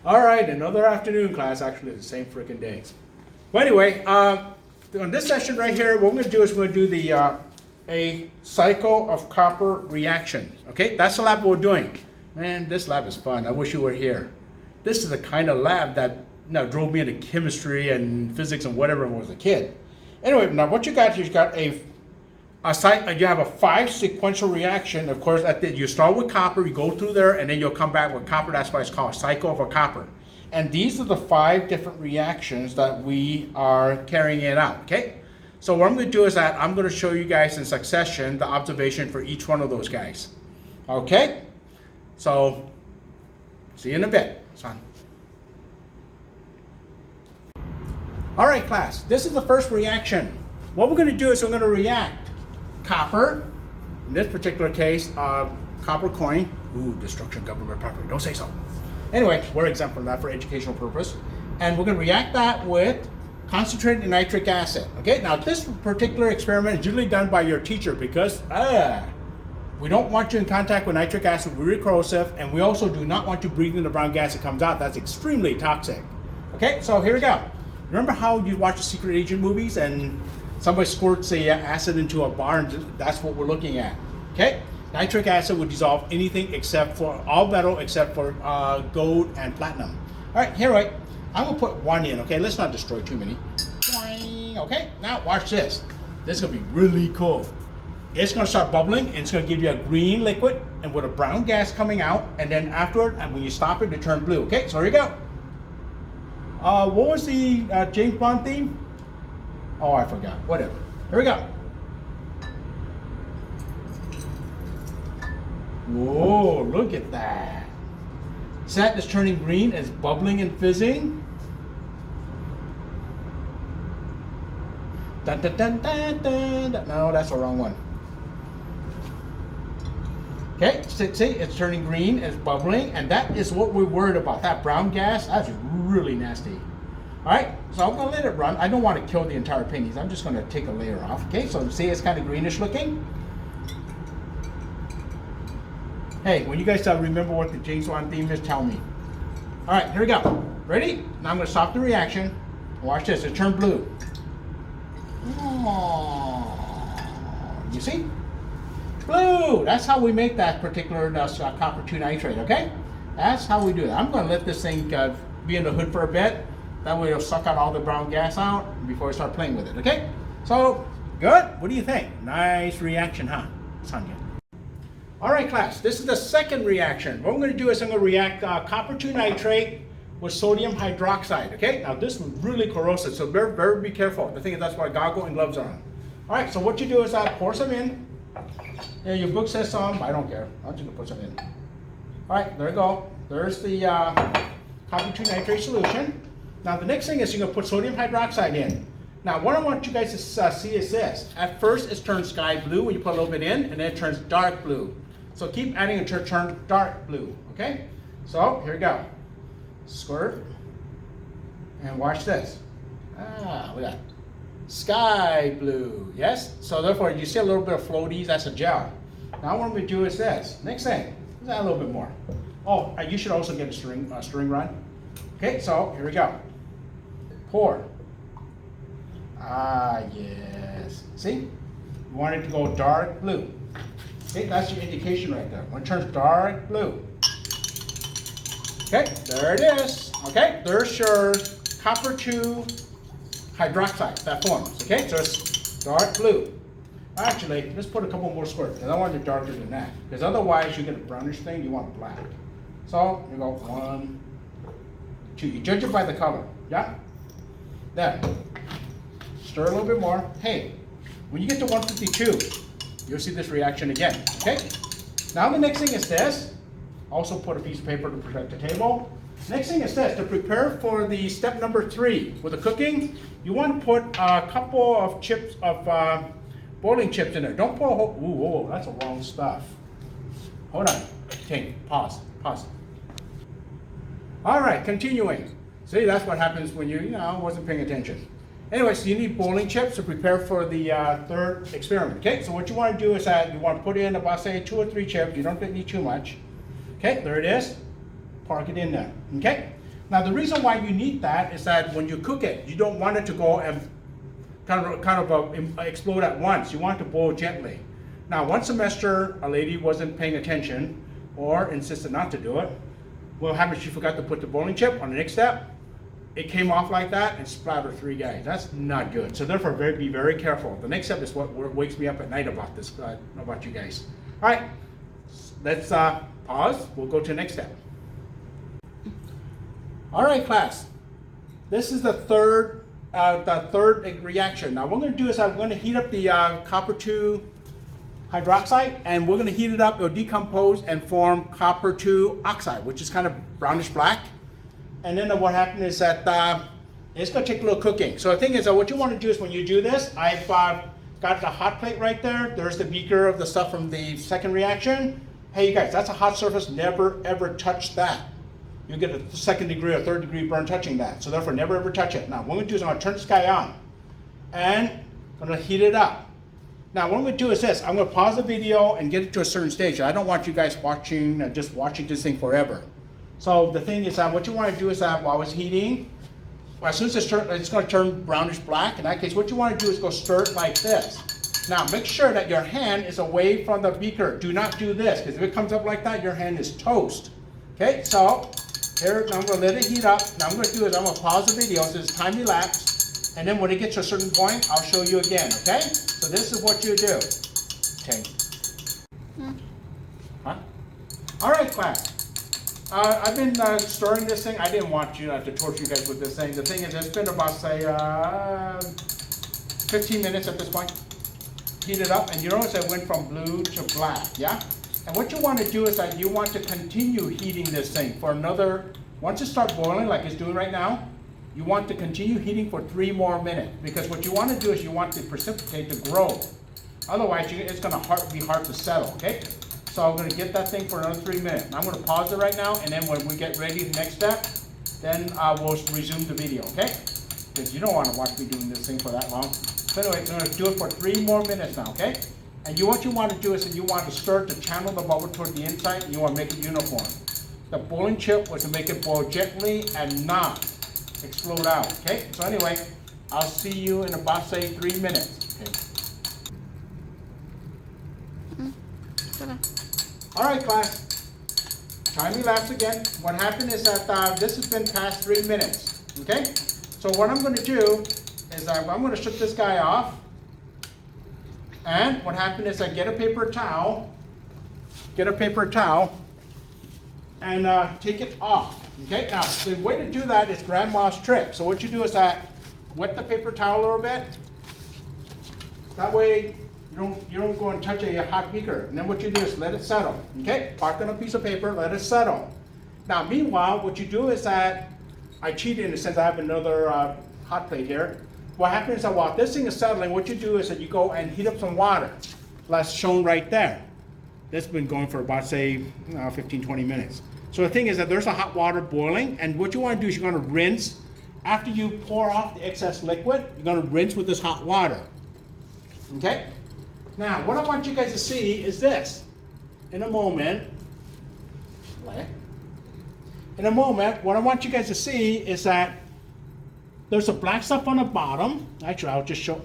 All right, another afternoon class, actually the same freaking days. Well, anyway, on this session right here, what we're going to do is we're going to do the a cycle of copper reaction. Okay, that's the lab we're doing. Man, this lab is fun. I wish you were here. This is the kind of lab that drove me into chemistry and physics and whatever when I was a kid. Anyway, now what you got here, you got you have a 5 sequential reaction. Of course, you start with copper, you go through there, and then you'll come back with copper. That's why it's called a cycle of a copper. And these are the 5 different reactions that we are carrying it out, okay? So what I'm going to do is that I'm going to show you guys in succession the observation for each one of those guys, okay? So, see you in a bit, son. All right, class, this is the first reaction. What we're going to do is we're going to react copper, in this particular case, copper coin. Ooh, destruction of government property, don't say so. Anyway, we're exempt from that for educational purpose. And we're going to react that with concentrated nitric acid. Okay, now this particular experiment is usually done by your teacher because we don't want you in contact with nitric acid, we're really corrosive, and we also do not want you breathing the brown gas that comes out. That's extremely toxic. Okay, so here we go. Remember how you watch the secret agent movies and somebody squirts the acid into a bar, and that's what we're looking at. Okay, nitric acid would dissolve anything except for all metal except for gold and platinum. All right, here, right. I'm gonna put 1 in. Okay, let's not destroy too many. Okay, now watch this. This is gonna be really cool. It's gonna start bubbling, and it's gonna give you a green liquid, and with a brown gas coming out, and then afterward, and when you stop it, it turns blue. Okay, so here you go. What was the James Bond theme? Oh, I forgot. Whatever. Here we go. Whoa, look at that. Set is turning green, it's bubbling and fizzing. Dun, dun, dun, dun, dun, dun. No, that's the wrong one. Okay, see, it's turning green, it's bubbling, and that is what we're worried about. That brown gas, that's really nasty. All right, so I'm gonna let it run. I don't want to kill the entire pennies. I'm just gonna take a layer off. Okay, so see it's kind of greenish looking. Hey, when you guys remember what the James Bond theme is, tell me. All right, here we go. Ready? Now I'm gonna stop the reaction. Watch this, it turned blue. Oh, you see? Blue, that's how we make that particular copper 2 nitrate, okay? That's how we do that. I'm gonna let this thing be in the hood for a bit. That way it'll suck out all the brown gas out before I start playing with it, okay? So, good? What do you think? Nice reaction, huh? Sonia. All right, class, this is the second reaction. What I'm gonna do is I'm gonna react copper 2 nitrate with sodium hydroxide, okay? Now this was really corrosive, so very be careful. The thing is that's why goggles and gloves are on. All right, so what you do is pour some in. Yeah, your book says some, I don't care. I'm just gonna put some in. All right, there you go. There's the copper 2 nitrate solution. Now the next thing is you're going to put sodium hydroxide in. Now what I want you guys to see is this. At first it turns sky blue when you put a little bit in, and then it turns dark blue. So keep adding until it turns dark blue, okay? So here we go. Squirt. And watch this. Look at that. Sky blue, yes? So therefore you see a little bit of floaties, that's a gel. Now what I'm going to do is this. Next thing, let's add a little bit more. Oh, you should also get a string run. Okay, so here we go. Pour. Yes. See? You want it to go dark blue. Okay, that's your indication right there. When it turns dark blue. Okay, there it is. Okay, there's your copper 2 hydroxide that forms. Okay, so it's dark blue. Actually, let's put a couple more squirts because I want it darker than that. Because otherwise you get a brownish thing, you want black. So you go 1, 2. You judge it by the color. Yeah? Then stir a little bit more. Hey, when you get to 152, you'll see this reaction again. Okay? Now the next thing is this. Also put a piece of paper to protect the table. Next thing is this. To prepare for the step number 3 with the cooking, you want to put a couple of chips of boiling chips in there. Don't put a whole. Ooh, whoa, that's the wrong stuff. Hold on. Okay, pause. All right, continuing. See, that's what happens when you wasn't paying attention. Anyway, so you need boiling chips to prepare for the third experiment. Okay, so what you want to do is that you want to put in about, say, 2 or 3 chips. You don't need too much. Okay, there it is. Park it in there. Okay, Now the reason why you need that is that when you cook it, you don't want it to go and explode at once. You want it to boil gently. Now one semester, a lady wasn't paying attention or insisted not to do it. What happened? She forgot to put the boiling chip on the next step. It came off like that and splattered 3 guys. That's not good. So therefore, be very careful. The next step is what wakes me up at night about this, about you guys. All right, let's pause. We'll go to the next step. All right, class. This is the third reaction. Now what I'm going to do is I'm going to heat up the copper 2 hydroxide, and we're going to heat it up. It'll decompose and form copper 2 oxide, which is kind of brownish black. And then what happened is that it's going to take a little cooking. So the thing is, what you want to do is when you do this, I've got the hot plate right there. There's the beaker of the stuff from the second reaction. Hey, you guys, that's a hot surface. Never, ever touch that. You'll get a 2nd degree or 3rd degree burn touching that. So therefore, never, ever touch it. Now, what I'm going to do is I'm going to turn this guy on. And I'm going to heat it up. Now, what I'm going to do is this. I'm going to pause the video and get it to a certain stage. I don't want you guys watching, just watching this thing forever. So the thing is that what you want to do is that while it's heating, as soon as it's going to turn brownish black. In that case, what you want to do is go stir it like this. Now make sure that your hand is away from the beaker. Do not do this, because if it comes up like that, your hand is toast. Okay, so here, now I'm going to let it heat up. Now I'm going to do is I'm going to pause the video so it's time elapsed. And then when it gets to a certain point, I'll show you again, okay? So this is what you do. Okay. Huh? All right, class. I've been stirring this thing. I didn't want you to torture you guys with this thing. The thing is, it's been about, say, 15 minutes at this point. Heat it up, and you notice it went from blue to black, yeah? And what you want to do is that you want to continue heating this thing for another, once it starts boiling like it's doing right now, you want to continue heating for 3 more minutes. Because what you want to do is you want the precipitate to grow. Otherwise, it's going to be hard to settle, okay? So I'm going to get that thing for another 3 minutes. I'm going to pause it right now, and then when we get ready, the next step, then we'll resume the video, okay? Because you don't want to watch me doing this thing for that long. So anyway, I'm going to do it for 3 more minutes now, okay? And what you want to do is that you want to stir to channel the bubble toward the inside, and you want to make it uniform. The boiling chip was to make it boil gently and not explode out, okay? So anyway, I'll see you in about, say, 3 minutes, okay? All right, class. Time elapsed again. What happened is that this has been past 3 minutes, okay? So what I'm going to do is I'm going to shut this guy off. And what happened is I get a paper towel, and take it off, okay? Now, the way to do that is grandma's trick. So what you do is that wet the paper towel a little bit. That way, you don't go and touch a hot beaker. And then what you do is let it settle, okay? Park on a piece of paper, let it settle. Now, meanwhile, what you do is that, I cheated in the sense I have another hot plate here. What happens is that while this thing is settling, what you do is that you go and heat up some water. That's shown right there. This has been going for about, say, 15, 20 minutes. So the thing is that there's a hot water boiling, and what you want to do is you're going to rinse. After you pour off the excess liquid, you're going to rinse with this hot water. Okay? Now, what I want you guys to see is this. In a moment, what I want you guys to see is that there's the black stuff on the bottom. Actually, I'll just show.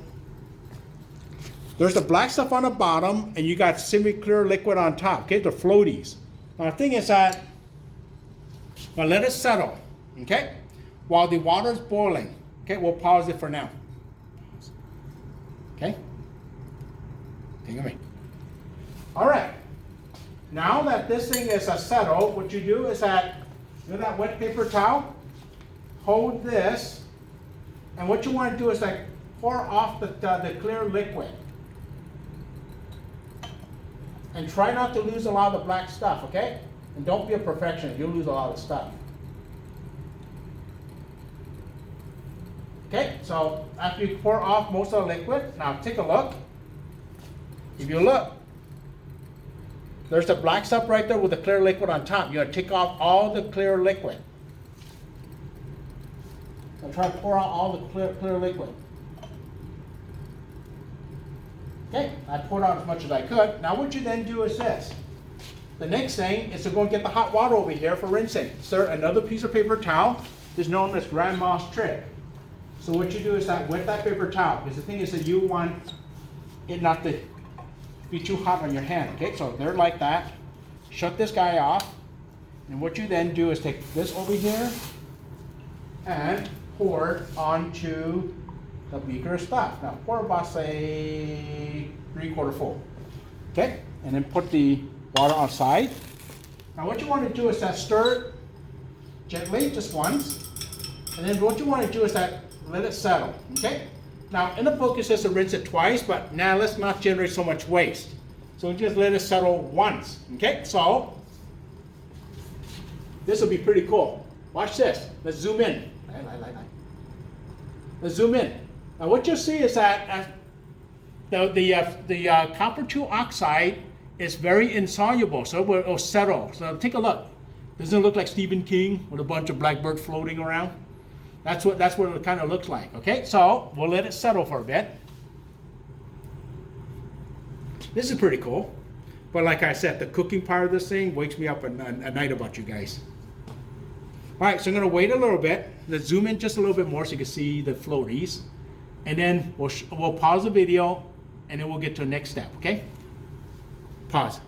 There's the black stuff on the bottom, and you got semi-clear liquid on top. Okay, the floaties. Now, the thing is that, now let it settle. Okay, while the water is boiling. Okay, we'll pause it for now. Okay. Think of me. All right. Now that this thing is settled, what you do is that, you know that wet paper towel? Hold this, and what you want to do is like pour off the clear liquid. And try not to lose a lot of the black stuff, okay? And don't be a perfectionist, you'll lose a lot of stuff. Okay, so after you pour off most of the liquid, now take a look. If you look, there's the black stuff right there with the clear liquid on top. You're going to take off all the clear liquid. So try to pour out all the clear liquid. Okay, I poured out as much as I could. Now what you then do is this. The next thing is to go and get the hot water over here for rinsing. Insert another piece of paper towel is known as grandma's trick. So what you do is that wet that paper towel, because the thing is that you want it not to be too hot on your hand, okay? So they're like that. Shut this guy off. And what you then do is take this over here and pour it onto the beaker of stuff. Now pour about, say, 3/4 full, okay? And then put the water outside. Now what you want to do is that stir it gently, just once. And then what you want to do is that let it settle, okay? Now in the book it says to rinse it twice, but now let's not generate so much waste. So just let it settle once, okay? So this will be pretty cool. Watch this. Let's zoom in. Let's zoom in. Now what you'll see is that the copper 2 oxide is very insoluble, so it will settle. So take a look. Doesn't it look like Stephen King with a bunch of blackbirds floating around? That's what it kind of looks like. Okay, so we'll let it settle for a bit. This is pretty cool. But like I said, the cooking part of this thing wakes me up at night about you guys. All right, so I'm going to wait a little bit. Let's zoom in just a little bit more so you can see the floaties. And then we'll pause the video, and then we'll get to the next step, okay? Pause.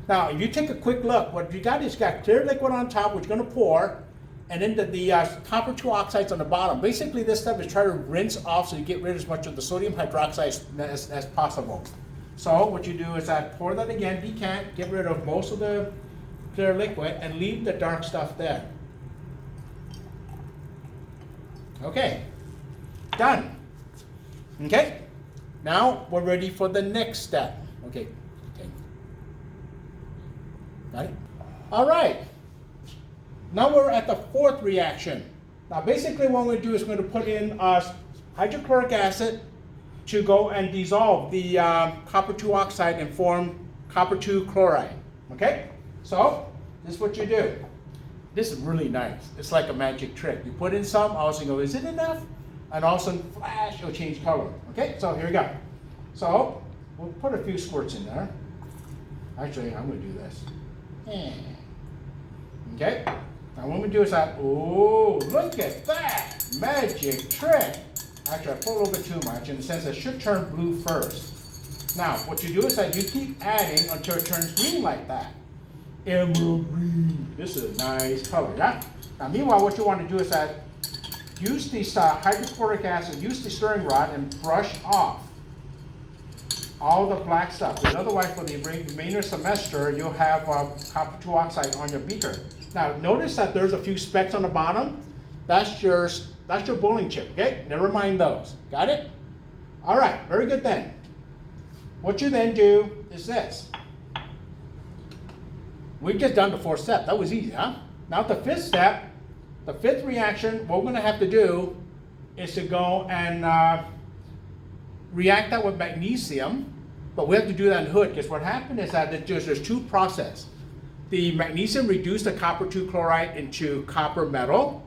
Now, if you take a quick look, what you got is got clear liquid on top, which you're going to pour, and then the copper 2 oxides on the bottom. Basically, this stuff is trying to rinse off so you get rid of as much of the sodium hydroxide as possible. So what you do is that pour that again, decant, get rid of most of the clear liquid, and leave the dark stuff there. Okay, done. Okay, now we're ready for the next step. Okay. Got it? All right. Now we're at the 4th reaction. Now basically what we're going to do is we're going to put in hydrochloric acid to go and dissolve the copper 2 oxide and form copper 2 chloride. Okay? So this is what you do. This is really nice. It's like a magic trick. You put in some, all of a sudden go, is it enough? And all of a sudden, flash, it'll change color. Okay? So here we go. So we'll put a few squirts in there. Actually, I'm going to do this. Okay, now what we do is that, oh, look at that magic trick. Actually, I put a little bit too much in the sense that it should turn blue first. Now, what you do is that you keep adding until it turns green like that. Emerald green. This is a nice color, yeah? Now, meanwhile, what you want to do is that use this hydrochloric acid, use the stirring rod and brush off all the black stuff, because otherwise for the remainder semester you'll have copper 2 oxide on your beaker. Now notice that there's a few specks on the bottom. That's your bowling chip, okay? Never mind those. Got it? All right, very good then. What you then do is this. We've just done the 4th step. That was easy, huh? Now the 5th step, the 5th reaction, what we're going to have to do is to go and react that with magnesium, but we have to do that in hood, because what happened is that there's 2 processes. The magnesium reduced the copper 2 chloride into copper metal,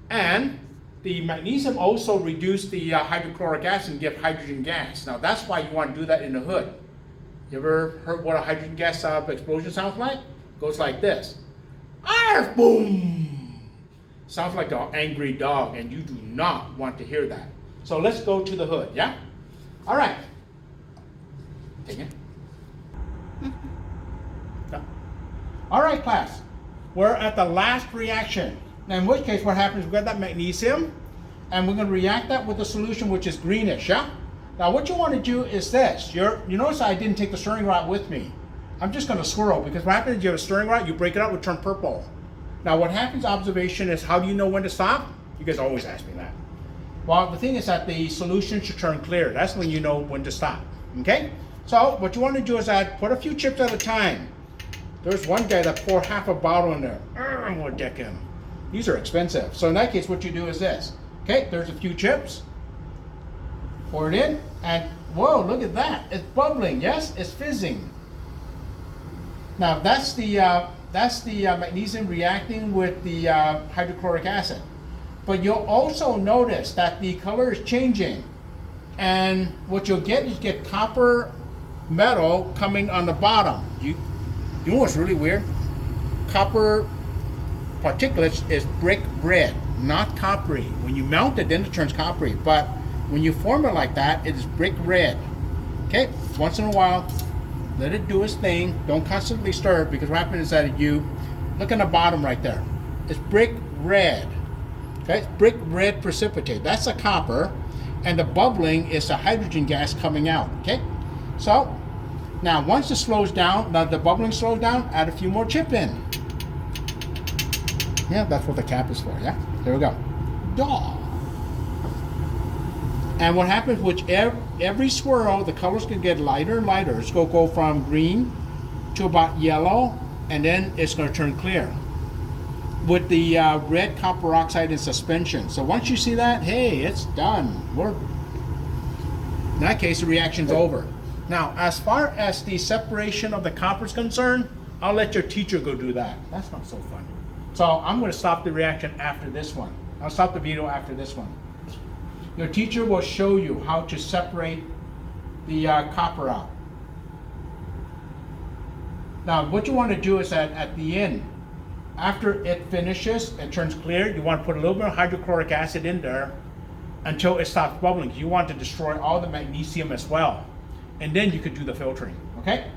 and the magnesium also reduced the hydrochloric acid and give hydrogen gas. Now that's why you want to do that in the hood. You ever heard what a hydrogen gas explosion sounds like? It goes like this. Arf, boom! Sounds like an angry dog, and you do not want to hear that. So let's go to the hood, yeah? All right. Take it. Yeah. All right, class. We're at the last reaction. Now, in which case, what happens, we've got that magnesium, and we're going to react that with a solution which is greenish, yeah? Now, what you want to do is this. You notice I didn't take the stirring rod with me. I'm just going to swirl, because what happens is you have a stirring rod, you break it up, it will turn purple. Now, what happens, observation, is how do you know when to stop? You guys always ask me that. Well, the thing is that the solution should turn clear. That's when you know when to stop, okay? So what you want to do is put a few chips at a time. There's one guy that poured half a bottle in there. I'm going to deck him. These are expensive. So in that case, what you do is this. Okay, there's a few chips. Pour it in, and whoa, look at that. It's bubbling, yes? It's fizzing. Now that's the magnesium reacting with the hydrochloric acid. But you'll also notice that the color is changing. And what you'll get is copper metal coming on the bottom. You know what's really weird? Copper particulates is brick red, not coppery. When you melt it, then it turns coppery. But when you form it like that, it is brick red. Okay, once in a while, let it do its thing. Don't constantly stir it, because what happens is that you look in the bottom right there. It's brick red. Okay, it's brick red precipitate. That's the copper, and the bubbling is the hydrogen gas coming out. Okay, so now once it slows down, now the bubbling slows down, add a few more chip in. Yeah, that's what the cap is for. Yeah, there we go. Duh. And what happens with every swirl, the colors can get lighter and lighter. It's going to go from green to about yellow, and then it's going to turn clear with the red copper oxide in suspension. So once you see that, hey, it's done. In that case, the reaction's over. Now, as far as the separation of the copper is concerned, I'll let your teacher go do that. That's not so fun. So I'm going to stop the reaction after this one. I'll stop the video after this one. Your teacher will show you how to separate the copper out. Now, what you want to do is that at the end, after it finishes and turns clear, you want to put a little bit of hydrochloric acid in there until it stops bubbling. You want to destroy all the magnesium as well. And then you could do the filtering, okay?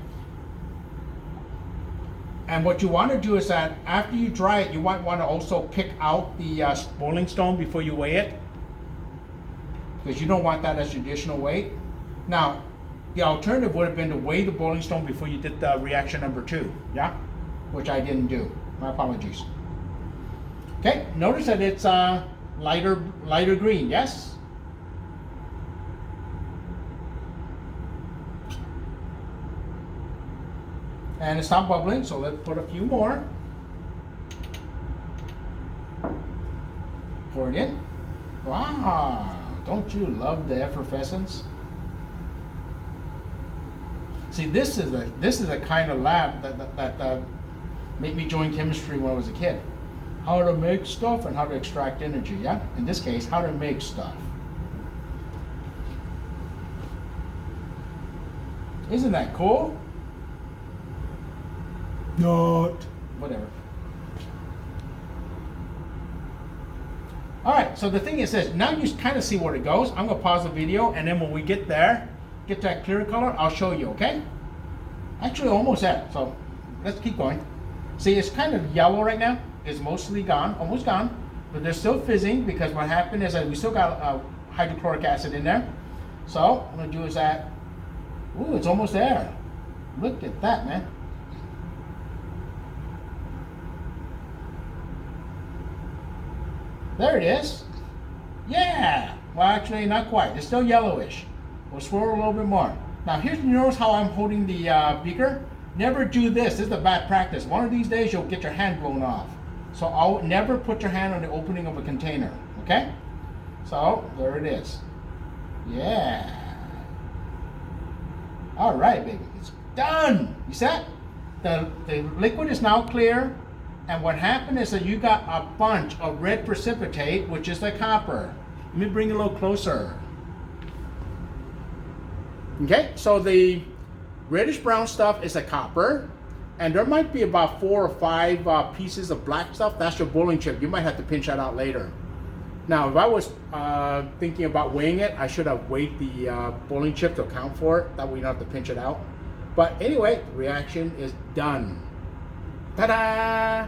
And what you want to do is that after you dry it, you might want to also pick out the boiling stone before you weigh it, because you don't want that as additional weight. Now, the alternative would have been to weigh the boiling stone before you did the reaction number 2, yeah? Which I didn't do. My apologies. Okay, notice that it's lighter green, yes? And it's not bubbling, so let's put a few more. Pour it in. Wow, don't you love the effervescence? See, this is a kind of lab that made me join chemistry when I was a kid. How to make stuff and how to extract energy, yeah? In this case, how to make stuff. Isn't that cool? Not. Whatever. All right, so the thing is this, now you kind of see where it goes. I'm gonna pause the video, and then when we get there, get that clear color, I'll show you, okay? Actually, almost there, so let's keep going. See, it's kind of yellow right now. It's mostly gone, almost gone, but they're still fizzing, because what happened is that we still got hydrochloric acid in there. So what I'm gonna do is that, ooh, it's almost there. Look at that, man. There it is. Yeah. Well, actually, not quite. It's still yellowish. We'll swirl a little bit more. Now, here's, you notice how I'm holding the beaker? Never do this. This is a bad practice. One of these days, you'll get your hand blown off. So I'll never put your hand on the opening of a container. Okay? So there it is. Yeah. All right, baby. It's done. You see that? The liquid is now clear. And what happened is that you got a bunch of red precipitate, which is the copper. Let me bring it a little closer. Okay, so the reddish brown stuff is the copper, and there might be about 4 or 5 pieces of black stuff. That's your boiling chip. You might have to pinch that out later. Now, if I was thinking about weighing it, I should have weighed the boiling chip to account for it. That way you don't have to pinch it out. But anyway, the reaction is done. Ta-da!